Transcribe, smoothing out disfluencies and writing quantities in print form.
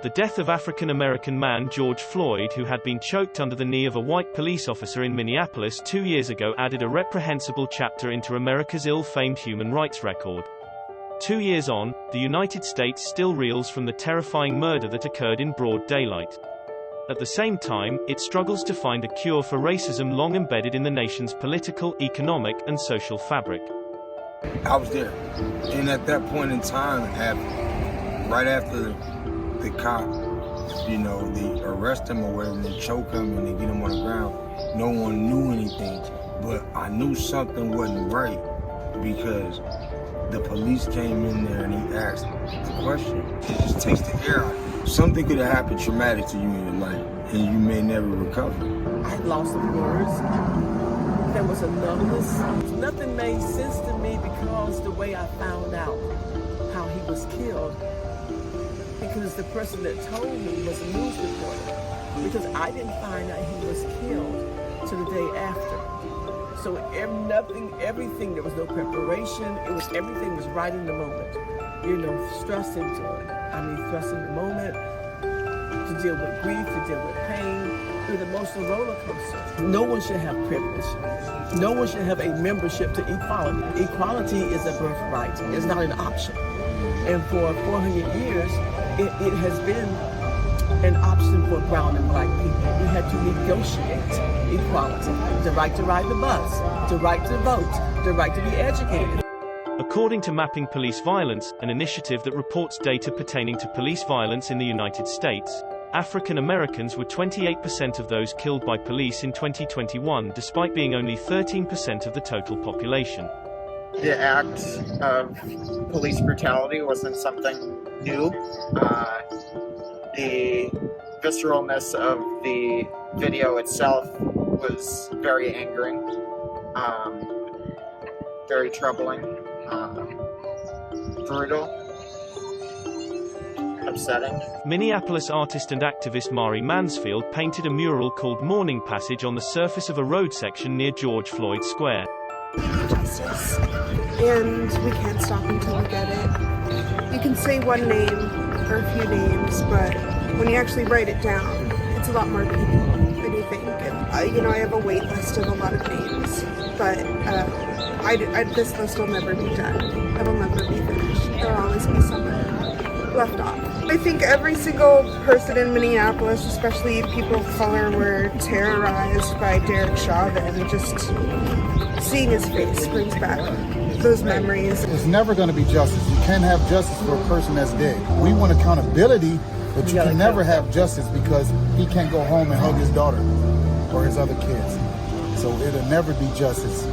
The death of African-American man George Floyd, who had been choked under the knee of a white police officer in Minneapolis 2 years ago, added a reprehensible chapter into America's ill-famed human rights record. 2 years on, the United States still reels from the terrifying murder that occurred in broad daylight. At the same time, it struggles to find a cure for racism long embedded in the nation's political, economic, and social fabric. I was there, and at that point in time, right after the cop, they arrest him or whatever, and they choke him and they get him on the ground, no one knew anything, but I knew something wasn't right because the police came in there and he asked the question. It just takes the air out. Something could have happened traumatic to you in your life, and you may never recover. I lost some words. There was a numbness. Nothing made sense to me because the way I found out how he was killed, because the person that told me was a news reporter, because I didn't find out he was killed till the day after. So everything, there was no preparation. Everything was right in the moment. Thrust into it. Thrust in the moment to deal with grief, to deal with pain, with emotional roller coaster. No one should have privilege. No one should have a membership to equality. Equality is a birthright. It's not an option. And for 400 years, it has been an option for brown and black people. We had to negotiate equality. The right to ride the bus, the right to vote, the right to be educated. According to Mapping Police Violence, an initiative that reports data pertaining to police violence in the United States, African Americans were 28% of those killed by police in 2021, despite being only 13% of the total population. The act of police brutality wasn't something new. The visceralness of the video itself was very angering, very troubling, brutal, upsetting. Minneapolis artist and activist Mari Mansfield painted a mural called Mourning Passage on the surface of a road section near George Floyd Square. Justice, and we can't stop until we get it. You can say one name or a few names, but when you actually write it down, it's a lot more people than you think. And, I have a wait list of a lot of names, but this list will never be done. It'll never be finished. There'll always be someone left off. I think every single person in Minneapolis, especially people of color, were terrorized by Derek Chauvin. Just seeing his face brings back those memories. It's never going to be justice. You can't have justice for a person that's dead. We want accountability, but you can never have justice because he can't go home and hug his daughter or his other kids. So it'll never be justice.